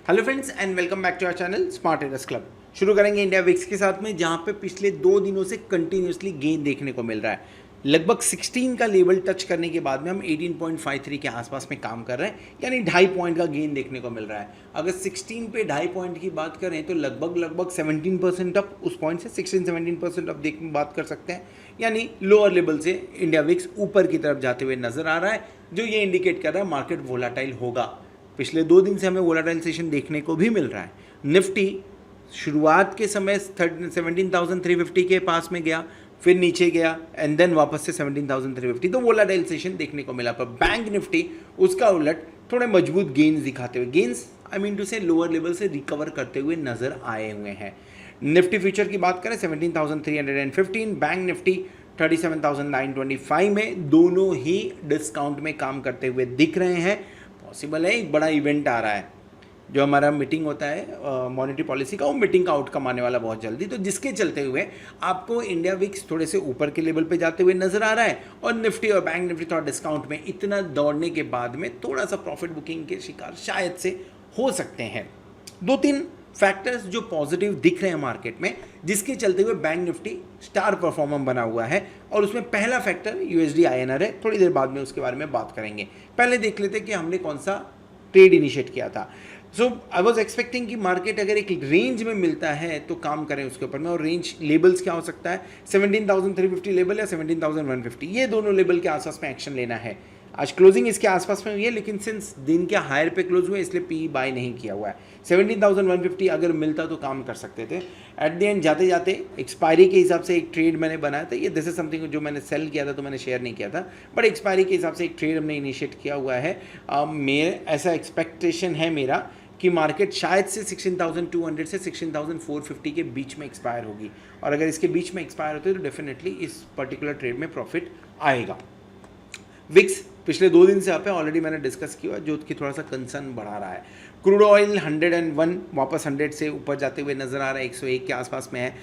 Hello friends and welcome back to our channel smart traders club. शुरू करेंगे India VIX के साथ में, जहां पे पिछले 2 दिनों से कंटिन्यूसली गेन देखने को मिल रहा है। लगभग 16 का लेवल टच करने के बाद में हम 18.53 के आसपास में काम कर रहे हैं, यानी 2.5 पॉइंट का गेन देखने को मिल रहा है। अगर 16 पे 2.5 पॉइंट की बात करें तो लगभग 17% अप, उस पॉइंट से 16-17% अप बात कर सकते हैं। यानी लोअर लेवल से इंडिया विक्स ऊपर की तरफ जाते हुए नजर आ रहा है, जो ये इंडिकेट कर रहा है मार्केट वोलाटाइल होगा। पिछले 2 दिन से हमें वोलाटाइल सेशन देखने को भी मिल रहा है। निफ्टी शुरुआत के समय 17,350 के पास में गया, फिर नीचे गया एंड देन वापस से 17,350, तो वोलाटाइल सेशन देखने को मिला। पर बैंक निफ्टी उसका उलट थोड़े मजबूत गेन्स दिखाते हुए, गेन्स आई मीन टू से लोअर लेवल से रिकवर करते हुए नजर आए हुए हैं। निफ्टी फ्यूचर की बात करें 17,315, बैंक निफ्टी 37,925 में, दोनों ही डिस्काउंट में काम करते हुए दिख रहे हैं। पॉसिबल है एक बड़ा इवेंट आ रहा है, जो हमारा मीटिंग होता है मॉनेटरी पॉलिसी का, वो मीटिंग का आउटकम आने वाला बहुत जल्दी, तो जिसके चलते हुए आपको इंडिया विक्स थोड़े से ऊपर के लेवल पे जाते हुए नजर आ रहा है, और निफ्टी और बैंक निफ्टी थोड़ा डिस्काउंट में। इतना दौड़ने के बाद में थोड़ा सा प्रॉफिट बुकिंग के शिकार शायद से हो सकते हैं। 2-3 फैक्टर्स जो पॉजिटिव दिख रहे हैं मार्केट में, जिसके चलते हुए बैंक निफ्टी स्टार परफॉर्मर बना हुआ है, और उसमें पहला फैक्टर यूएसडी आईएनआर है। थोड़ी देर बाद में उसके बारे में बात करेंगे। पहले देख लेते कि हमने कौन सा ट्रेड इनिशिएट किया था। सो आई वॉज एक्सपेक्टिंग कि मार्केट अगर एक रेंज में मिलता है तो काम करें उसके ऊपर में, और रेंज लेवल्स क्या हो सकता है, 17,350 लेवल या 17,150, ये दोनों लेवल के आसपास में एक्शन लेना है। आज क्लोजिंग इसके आसपास में हुई है, लेकिन सिंस दिन के हायर पे क्लोज हुए इसलिए पी बाय नहीं किया हुआ है। 17,150 अगर मिलता तो काम कर सकते थे। एट द एंड जाते जाते एक्सपायरी के हिसाब से एक ट्रेड मैंने बनाया था। ये दिस इज समथिंग जो मैंने सेल किया था तो मैंने शेयर नहीं किया था, बट एक्सपायरी के हिसाब से एक ट्रेड हमने इनिशिएट किया हुआ है। मेरे ऐसा एक्सपेक्टेशन है मेरा कि मार्केट शायद से 16,200 से 16,450 के बीच में एक्सपायर होगी, और अगर इसके बीच में एक्सपायर होती है तो डेफिनेटली इस पर्टिकुलर ट्रेड में प्रॉफिट आएगा। विक्स पिछले 2 दिन से आप है, ऑलरेडी मैंने डिस्कस किया, जो कि थोड़ा सा कंसर्न बढ़ा रहा है। क्रूड ऑयल 101 वापस 100 से ऊपर जाते हुए नजर आ रहा है, 101 के आसपास में है।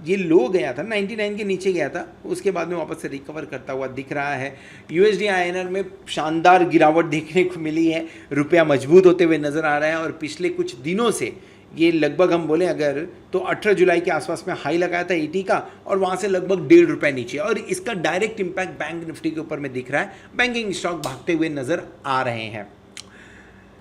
ये लो गया था, 99 के नीचे गया था, उसके बाद में वापस से रिकवर करता हुआ दिख रहा है। यूएसडी आईएनआर में शानदार गिरावट देखने को मिली है, रुपया मजबूत होते हुए नजर आ रहा है, और पिछले कुछ दिनों से ये लगभग हम बोले अगर तो 18 जुलाई के आसपास में हाई लगाया था 80 का, और वहाँ से लगभग ₹1.5 नीचे, और इसका डायरेक्ट इंपैक्ट बैंक निफ्टी के ऊपर में दिख रहा है। बैंकिंग स्टॉक भागते हुए नजर आ रहे हैं।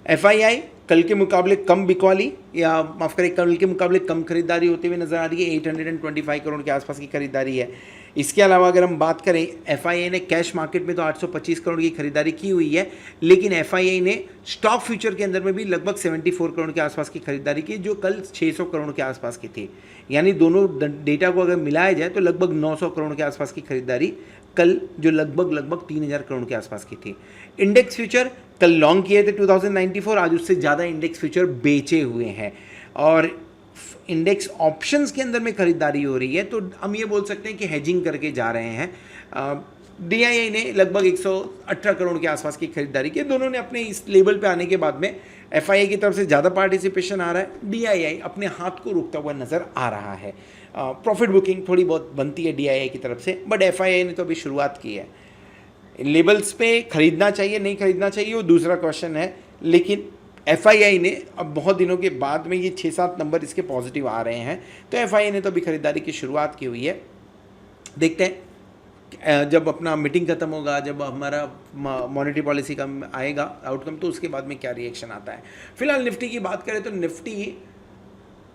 एफआईआई कल के मुकाबले कम बिकवाली, या माफ करें कल के मुकाबले कम खरीदारी होते हुए नजर आ रही है। 825 करोड़ के आसपास की खरीदारी है। इसके अलावा अगर हम बात करें, एफआईआई ने कैश मार्केट में तो 825 करोड़ की खरीदारी की हुई है, लेकिन एफआईआई ने स्टॉक फ्यूचर के अंदर में भी लगभग 74 करोड़ के आसपास की खरीदारी की, जो कल 600 करोड़ के आसपास की थी। यानी दोनों डेटा को अगर मिलाया जाए तो लगभग 900 करोड़ के आसपास की खरीदारी कल, जो लगभग 3,000 करोड़ के आसपास की थी। इंडेक्स फ्यूचर कल लॉन्ग किए थे 2094, आज उससे ज़्यादा इंडेक्स फ्यूचर बेचे हुए हैं, और इंडेक्स ऑप्शंस के अंदर में खरीदारी हो रही है, तो हम ये बोल सकते हैं कि हेजिंग करके जा रहे हैं। डीआईआई ने लगभग 118 करोड़ के आसपास की खरीदारी की। दोनों ने अपने इस लेवल पे आने के बाद में एफआईआई की तरफ से ज़्यादा पार्टिसिपेशन आ रहा है, डीआईआई अपने हाथ को रोकता हुआ नज़र आ रहा है। प्रॉफिट बुकिंग थोड़ी बहुत बनती है डीआईआई की तरफ से, बट एफआईआई ने तो अभी शुरुआत की है। लेवल्स पे खरीदना चाहिए नहीं खरीदना चाहिए वो दूसरा क्वेश्चन है, लेकिन एफआईआई ने अब बहुत दिनों के बाद में ये 6-7 नंबर इसके पॉजिटिव आ रहे हैं, तो एफआईआई ने तो अभी खरीदारी की शुरुआत की हुई है। देखते हैं जब अपना मीटिंग खत्म होगा, जब हमारा मॉनेटरी पॉलिसी का आएगा आउटकम, तो उसके बाद में क्या रिएक्शन आता है। फिलहाल निफ्टी की बात करें तो निफ्टी,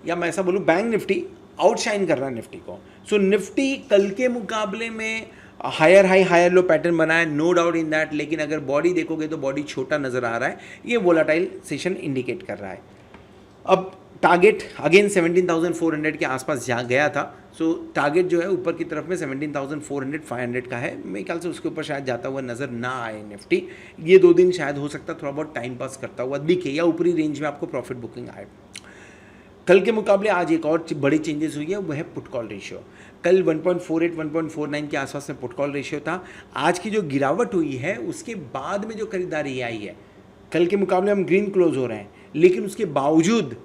या मैं ऐसा बोलूँ बैंक निफ्टी आउटशाइन कर रहा है निफ्टी को। सो निफ्टी कल के मुकाबले में higher high higher low pattern बना है, नो डाउट इन दैट, लेकिन अगर बॉडी देखोगे तो बॉडी छोटा नजर आ रहा है, ये वोलाटाइल सेशन इंडिकेट कर रहा है। अब टारगेट अगेन 17,400 के आसपास जा गया था, सो टारगेट जो है ऊपर की तरफ में 17,400-500 का है। मेरे ख्याल से उसके ऊपर शायद जाता हुआ नजर ना आए निफ्टी। ये 2 दिन शायद हो सकता थोड़ा बहुत टाइम पास करता हुआ दिखे, या ऊपरी रेंज में आपको प्रॉफिट बुकिंग आए। कल के मुकाबले आज एक और बड़ी चेंजेस हुई है, वह है पुट कॉल रेशियो। कल 1.48 1.49 के आसपास में पुट कॉल रेशियो था। आज की जो गिरावट हुई है उसके बाद में जो खरीदारी आई है, कल के मुकाबले हम ग्रीन क्लोज हो रहे हैं, लेकिन उसके बावजूद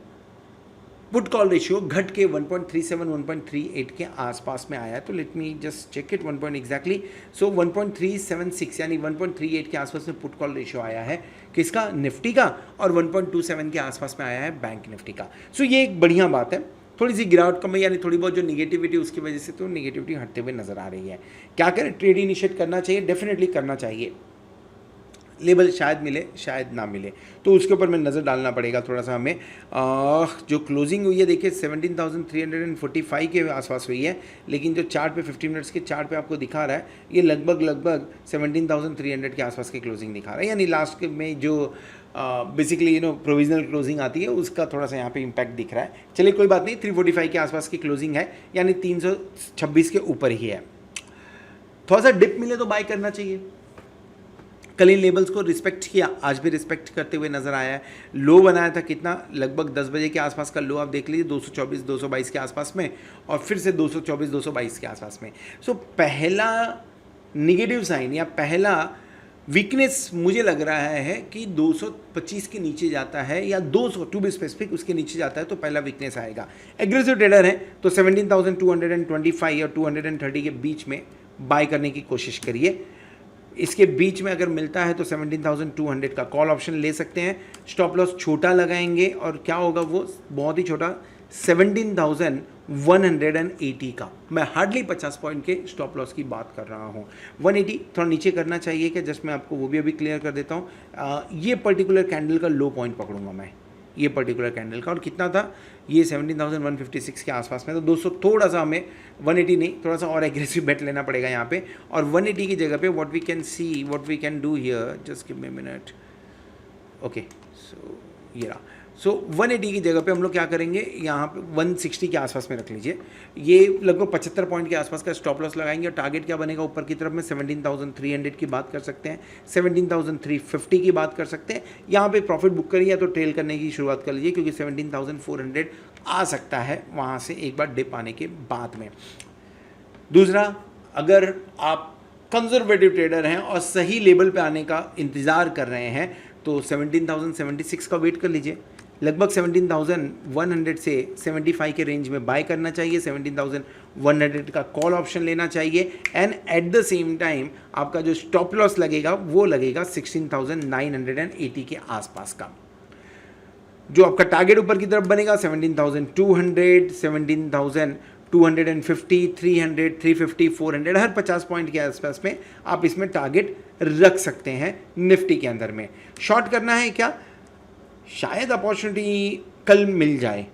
पुट कॉल रेशियो घट के 1.37 1.38 के आसपास में आया है। तो let me just check it 1 point exactly. So 1.376 यानी 1.38 के आसपास में पुट कॉल रेशियो आया है किसका, निफ्टी का, और 1.27 के आसपास में आया है बैंक निफ्टी का। सो ये एक बढ़िया बात है। थोड़ी सी गिरावट कम है, यानी थोड़ी बहुत जो निगेटिविटी उसकी वजह से तो निगेटिविटी हटते हुए नजर आ रही है। क्या करें, ट्रेड इनिशिएट करना चाहिए, डेफिनेटली करना चाहिए। लेवल शायद मिले शायद ना मिले, तो उसके ऊपर में नज़र डालना पड़ेगा थोड़ा सा हमें। जो क्लोजिंग हुई है देखिए 17,345 के आसपास हुई है, लेकिन जो चार्ट पे 50 मिनट्स के चार्ट पे आपको दिखा रहा है ये लगभग 17,300 के आसपास की क्लोजिंग दिखा रहा है। यानी लास्ट में जो बेसिकली प्रोविजनल क्लोजिंग आती है उसका थोड़ा सा यहाँ पे इम्पैक्ट दिख रहा है। चलिए कोई बात नहीं, 345 के आसपास की क्लोजिंग है, यानी 326 के ऊपर ही है। थोड़ा सा डिप मिले तो बाय करना चाहिए। कल इन लेवल्स को रिस्पेक्ट किया, आज भी रिस्पेक्ट करते हुए नजर आया है। लो बनाया था कितना, लगभग 10 बजे के आसपास का लो आप देख लीजिए 224 222 के आसपास में, और फिर से 224 222 के आसपास में। सो पहला निगेटिव साइन या पहला वीकनेस मुझे लग रहा है कि 225 के नीचे जाता है या 200 टू बी स्पेसिफिक उसके नीचे जाता है तो पहला वीकनेस आएगा। एग्रेसिव ट्रेडर है तो 17,225 और 230 के बीच में बाय करने की कोशिश करिए। इसके बीच में अगर मिलता है तो 17,200 का कॉल ऑप्शन ले सकते हैं। स्टॉप लॉस छोटा लगाएंगे और क्या होगा, वो बहुत ही छोटा 17,180 का। मैं हार्डली 50 पॉइंट के स्टॉप लॉस की बात कर रहा हूँ। 180 थोड़ा नीचे करना चाहिए क्या, जस्ट मैं आपको वो भी अभी क्लियर कर देता हूँ। ये पर्टिकुलर कैंडल का लो पॉइंट पकड़ूंगा मैं, ये पर्टिकुलर कैंडल का, और कितना था ये 17,156 के आसपास में। तो 200 थोड़ा सा हमें 180 नहीं, थोड़ा सा और एग्रेसिव बेट लेना पड़ेगा यहाँ पे। और 180 की जगह पे what we can do here, just give me minute. Okay, so ये रहा। सो 180 की जगह पे हम लोग क्या करेंगे, यहाँ पे 160 के आसपास में रख लीजिए। ये लगभग 75 पॉइंट के आसपास का स्टॉप लॉस लगाएंगे और टारगेट क्या बनेगा ऊपर की तरफ में 17,300 की बात कर सकते हैं, 17,350 की बात कर सकते हैं। यहाँ पे प्रॉफिट बुक करिए या तो ट्रेल करने की शुरुआत कर लीजिए, क्योंकि 17,400 आ सकता है वहाँ से एक बार डिप आने के बाद में। दूसरा, अगर आप कंजर्वेटिव ट्रेडर हैं और सही लेवल पे आने का इंतज़ार कर रहे हैं तो 17,076 का वेट कर लीजिए। लगभग 17,100 से 75 के रेंज में बाय करना चाहिए, 17,100 का कॉल ऑप्शन लेना चाहिए, and at the same time आपका जो स्टॉप लॉस लगेगा वो लगेगा 16,980 के आसपास का। जो आपका टारगेट ऊपर की तरफ बनेगा 17,200, 17,250, 300, 350, 400, हर 50 पॉइंट के आसपास में आप इसमें टारगेट रख सकते हैं निफ्टी के अंदर में। शॉर्ट करना है क्या, शायद अपॉर्चुनिटी कल मिल जाए,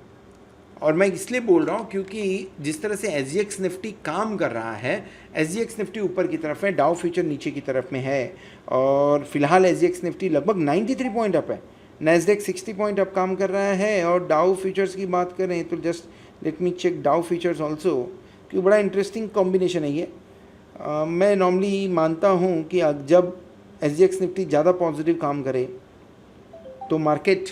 और मैं इसलिए बोल रहा हूँ क्योंकि जिस तरह से SGX निफ्टी काम कर रहा है, SGX निफ्टी ऊपर की तरफ है, डाउ फ्यूचर नीचे की तरफ में है, और फिलहाल SGX निफ्टी लगभग 93 पॉइंट अप है, नैस्डैक 60 पॉइंट अप काम कर रहा है। और डाउ फ्यूचर्स की बात करें तो just let me check Dow futures also, क्योंकि बड़ा इंटरेस्टिंग कॉम्बिनेशन है ये। मैं नॉर्मली मानता हूँ कि जब SGX निफ्टी ज़्यादा पॉजिटिव काम करे तो मार्केट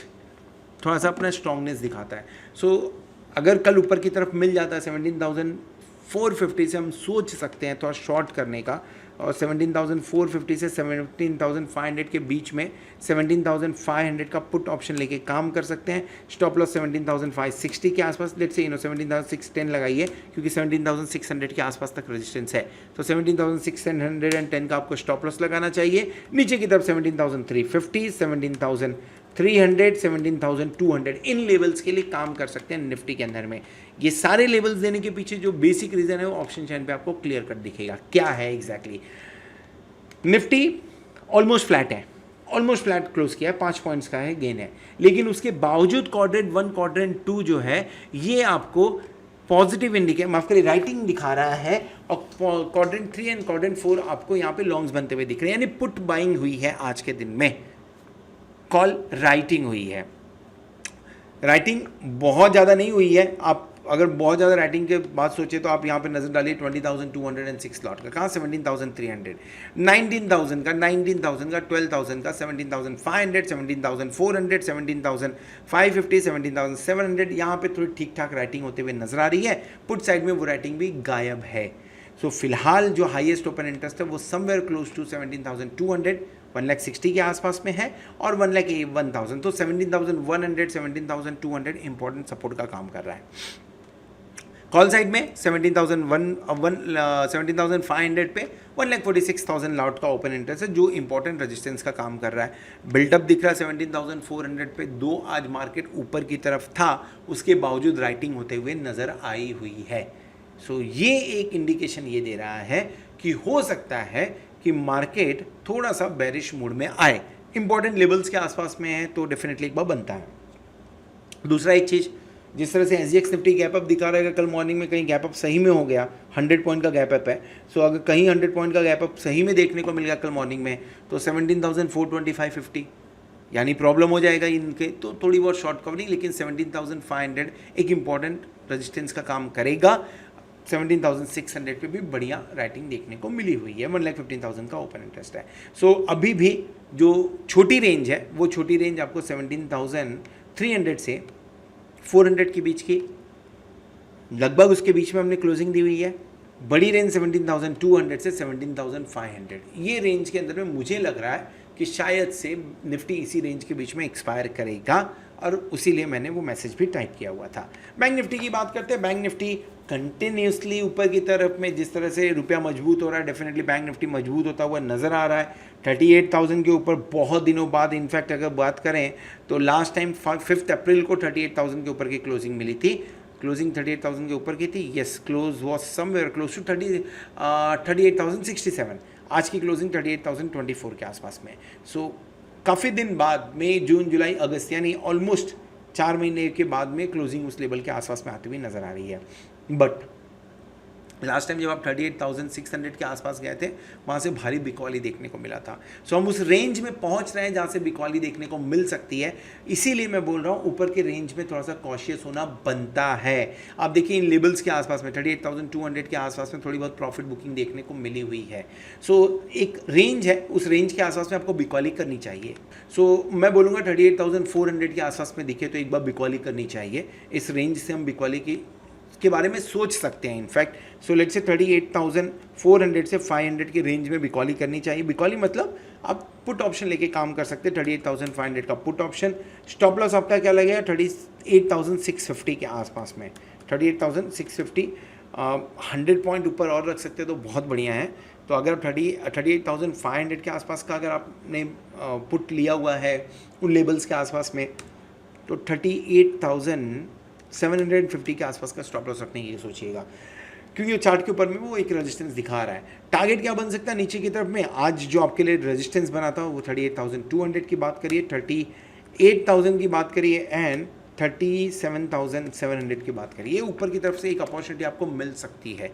थोड़ा सा अपना स्ट्रॉन्गनेस दिखाता है। सो अगर कल ऊपर की तरफ मिल जाता है 17,450 से हम सोच सकते हैं थोड़ा शॉर्ट करने का, और 17,450 से 17,500 के बीच में 17,500 का पुट ऑप्शन लेके काम कर सकते हैं। स्टॉप लॉस 17,560 के आसपास, लेट्स से 17,610 लगाइए, क्योंकि 17,600 के आसपास तक रेजिस्टेंस है। तो 17,610 का आपको स्टॉप लॉस लगाना चाहिए। नीचे की तरफ 17,350, 17,300, 17,200 इन लेवल्स के लिए काम कर सकते हैं निफ्टी के अंदर में। ये सारे लेवल्स देने के पीछे जो बेसिक रीजन है वो ऑप्शन चैन पे आपको क्लियर कट दिखेगा क्या है एग्जैक्टली। निफ्टी ऑलमोस्ट फ्लैट है, ऑलमोस्ट फ्लैट क्लोज किया है, 5 पॉइंट्स का है गेन है, लेकिन उसके बावजूद क्वाड्रेंट 1 क्वाड्रेंट 2 जो है ये आपको पॉजिटिव इंडिकेट माफ करिए राइटिंग दिखा रहा है, और क्वाड्रेंट 3 एंड क्वाड्रेंट 4 आपको यहाँ पे लॉन्ग्स बनते हुए दिख रहे हैं, यानी पुट बाइंग हुई है आज के दिन में, कॉल राइटिंग हुई है। राइटिंग बहुत ज़्यादा नहीं हुई है, आप अगर बहुत ज़्यादा राइटिंग के बात सोचे तो आप यहाँ पे नज़र डालिए 20,206 लॉट का, कहाँ 17,300, 19,000 का, 19,000 का, 12,000 का, 17,500, 17,400, 17,550, 17,700, यहाँ पे थोड़ी ठीक ठाक राइटिंग होते हुए नजर आ रही है। पुट साइड में वो राइटिंग भी गायब है। सो फिलहाल जो हाईएस्ट ओपन इंटरेस्ट है वो समवेयर क्लोज टू 17,200, 1,60,000 के आसपास में है और 1,01,000, तो 17,100 17,200 इंपॉर्टेंट सपोर्ट का काम कर रहा है। कॉल साइड में 17,500 पे 1,46,000 लॉट का ओपन इंटरेस्ट है जो इंपॉर्टेंट रेजिस्टेंस का काम कर रहा है। बिल्टअप दिख रहा है 17,400 पे, दो आज मार्केट ऊपर की तरफ था, उसके बावजूद राइटिंग होते हुए नज़र आई हुई है। सो ये एक इंडिकेशन ये दे रहा है कि हो सकता है कि मार्केट थोड़ा सा बेरिश मूड में आए, इंपॉर्टेंट लेवल्स के आसपास में है तो डेफिनेटली एक बार बनता है। दूसरा एक चीज़, जिस तरह से SGX निफ्टी गैप अप दिखा रहेगा, कल मॉर्निंग में कहीं गैप अप सही में हो गया, 100 पॉइंट का गैप अप है। सो अगर कहीं 100 पॉइंट का गैप अप सही में देखने को मिल गया कल मॉर्निंग में तो 17,425.50 यानी प्रॉब्लम हो जाएगा इनके, तो थोड़ी बहुत शॉर्ट कवरिंग, लेकिन 17,500 एक इंपॉर्टेंट रेजिस्टेंस का काम करेगा। 17,600 पे भी बढ़िया राइटिंग देखने को मिली हुई है, 1,15,000 का ओपन इंटरेस्ट है। सो अभी भी जो छोटी रेंज है वो छोटी रेंज आपको 17,300 से 400 के बीच की, लगभग उसके बीच में हमने क्लोजिंग दी हुई है। बड़ी रेंज 17,200 से 17,500, ये रेंज के अंदर में मुझे लग रहा है कि शायद से निफ्टी इसी रेंज के बीच में एक्सपायर करेगा और उसीलिए मैंने वो मैसेज भी टाइप किया हुआ था। बैंक निफ्टी की बात करते हैं। बैंक निफ्टी कंटिन्यूसली ऊपर की तरफ में जिस तरह से रुपया मजबूत हो रहा है, डेफिनेटली बैंक निफ्टी मजबूत होता हुआ नज़र आ रहा है। 38,000 के ऊपर बहुत दिनों बाद, इनफैक्ट अगर बात करें तो लास्ट टाइम 5 अप्रैल को 38,000 के ऊपर की क्लोजिंग मिली थी। क्लोजिंग 38,000 के ऊपर की थी, yes, close was somewhere close to 38,067। आज की क्लोजिंग 38,024 के आसपास में। सो काफ़ी दिन बाद, मई जून जुलाई अगस्त, यानी ऑलमोस्ट 4 महीने के बाद में क्लोजिंग उस लेवल के आसपास में आती हुई नज़र आ रही है। बट लास्ट टाइम जब आप 38,600 के आसपास गए थे वहाँ से भारी बिकवाली देखने को मिला था। सो हम उस रेंज में पहुँच रहे हैं जहाँ से बिकवाली देखने को मिल सकती है, इसीलिए मैं बोल रहा हूँ ऊपर के रेंज में थोड़ा सा कॉशियस होना बनता है। आप देखिए इन लेवल्स के आसपास में 38,200 के आसपास में थोड़ी बहुत प्रॉफिट बुकिंग देखने को मिली हुई है। सो एक रेंज है, उस रेंज के आसपास में आपको बिकवाली करनी चाहिए। सो मैं बोलूँगा 38,400 के आसपास में दिखे तो एक बार बिकवाली करनी चाहिए। इस रेंज से हम बिकवाली के बारे में सोच सकते हैं इनफैक्ट। सो लेट्स से 38,400 से 500 की रेंज में बिकॉली करनी चाहिए। बिकॉली मतलब आप पुट ऑप्शन लेके काम कर सकते हैं। 38,500 का पुट ऑप्शन, स्टॉप लॉस आपका क्या लगेगा 38,650 के आसपास में। 38,650 100 पॉइंट ऊपर और रख सकते हैं तो बहुत बढ़िया है। तो अगर 38,500 के आसपास का अगर आपने पुट लिया हुआ है उन लेवल्स के आसपास में, तो 38,750 के आसपास का स्टॉप लॉस रखने की सोचिएगा, क्योंकि चार्ट के ऊपर में वो एक रेजिस्टेंस दिखा रहा है। टारगेट क्या बन सकता है नीचे की तरफ में? आज जो आपके लिए रेजिस्टेंस बना था वो 38,200 की बात करिए, 38,000 की बात करिए एंड 37,700 की बात करिए। ऊपर की तरफ से एक अपॉर्चुनिटी आपको मिल सकती है,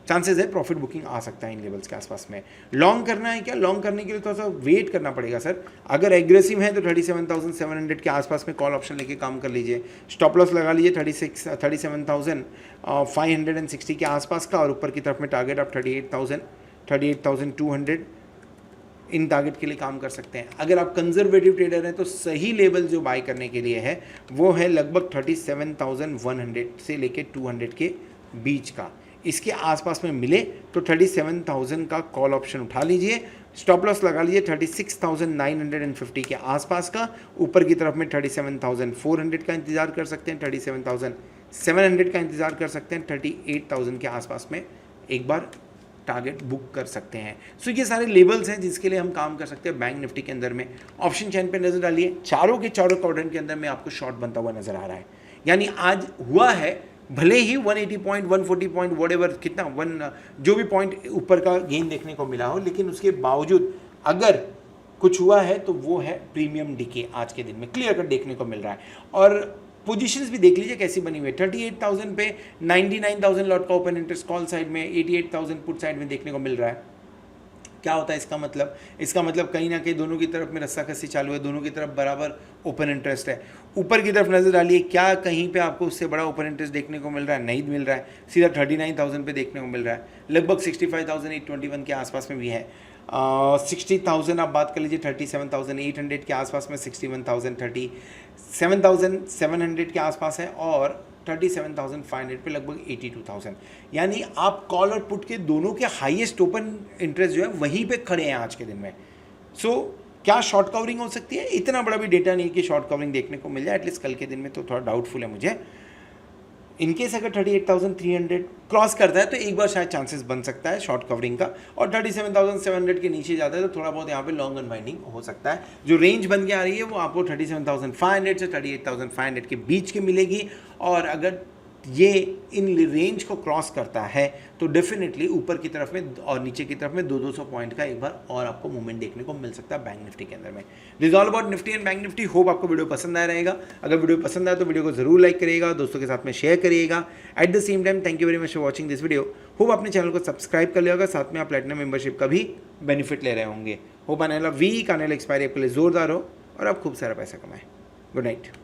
चांसेस है प्रॉफिट बुकिंग आ सकता है इन लेवल्स के आसपास में। लॉन्ग करना है क्या? लॉन्ग करने के लिए थोड़ा सा वेट करना पड़ेगा सर। अगर एग्रेसिव है तो 37,700 के आसपास में कॉल ऑप्शन लेके काम कर लीजिए। स्टॉप लॉस लगा लीजिए 37,560 के आसपास का, और ऊपर की तरफ में टारगेट आप 38,200 इन टारगेट के लिए काम कर सकते हैं। अगर आप कंजर्वेटिव ट्रेडर हैं तो सही लेवल जो बाय करने के लिए है वो है लगभग 37,100 से लेके 200 के बीच का। इसके आसपास में मिले तो 37,000 का कॉल ऑप्शन उठा लीजिए। स्टॉप लॉस लगा लीजिए 36,950 के आसपास का। ऊपर की तरफ में 37,400 का इंतजार कर सकते हैं, 37,700 का इंतजार कर सकते हैं, 38,000 के आसपास में एक बार टारगेट बुक कर सकते हैं। सो ये सारे लेवल्स हैं जिसके लिए हम काम कर सकते हैं बैंक निफ्टी के अंदर में। ऑप्शन चैन पे नजर डालिए, चारों के चारों क्वाड्रेंट के अंदर में आपको शॉर्ट बनता हुआ नजर आ रहा है। यानी आज हुआ है भले ही 180 पॉइंट 140 पॉइंट वॉटेवर कितना जो भी पॉइंट ऊपर का गेन देखने को मिला हो, लेकिन उसके बावजूद अगर कुछ हुआ है तो वो है प्रीमियम डीके आज के दिन में क्लियर कट देखने को मिल रहा है। और पोजीशंस भी देख लीजिए कैसी बनी हुई है। 38,000 पे 99,000 लॉट का ओपन इंटरेस्ट कॉल साइड में, 88,000 पुट साइड में देखने को मिल रहा है। क्या होता है इसका मतलब? इसका मतलब कहीं ना कहीं दोनों की तरफ में रस्साकसी चालू है, दोनों की तरफ बराबर ओपन इंटरेस्ट है। ऊपर की तरफ नजर डालिए, क्या कहीं पे आपको उससे बड़ा ओपन इंटरेस्ट देखने को मिल रहा है? नहीं मिल रहा है, सीधा 39,000 पे देखने को मिल रहा है। लगभग 65,821 के आसपास में भी है। 60,000 आप बात कर लीजिए, 37,800 के आसपास में, 61,000 37,700 के आसपास है, और 37,500 पे लगभग 82,000। यानी आप कॉल और पुट के दोनों के हाईएस्ट ओपन इंटरेस्ट जो है वहीं पे खड़े हैं आज के दिन में। सो क्या शॉर्ट कवरिंग हो सकती है? इतना बड़ा भी डेटा नहीं कि शॉर्ट कवरिंग देखने को मिल जाए, एटलीस्ट कल के दिन में तो थोड़ा डाउटफुल है मुझे। इनकेस अगर 38,300 क्रॉस करता है तो एक बार शायद चांसेस बन सकता है शॉर्ट कवरिंग का, और 37,700 के नीचे जाता है तो थोड़ा बहुत यहाँ पे लॉन्ग अनवाइंडिंग हो सकता है। जो रेंज बन के आ रही है वो आपको 37,500 से 38,500 के बीच के मिलेगी, और अगर ये इन रेंज को क्रॉस करता है तो डेफिनेटली ऊपर की तरफ में और नीचे की तरफ में 200 पॉइंट का एक बार और आपको मूवमेंट देखने को मिल सकता है बैंक निफ्टी के अंदर में। This is all about Nifty and bank Nifty. Hope आपको वीडियो पसंद आया रहेगा। अगर वीडियो पसंद आया तो वीडियो को जरूर लाइक करिएगा, दोस्तों के साथ में शेयर करिएगा। At the same time thank you very much for watching this video. Hope अपने चैनल को सब्सक्राइब कर लिया होगा, साथ में आप प्लेटिनम मेंबरशिप का भी बेनिफिट ले रहे होंगे। होप आने वाला वीक, आने वाला एक्सपायरी आपके लिए जोरदार हो और आप खूब सारा पैसा कमाएं। Good night.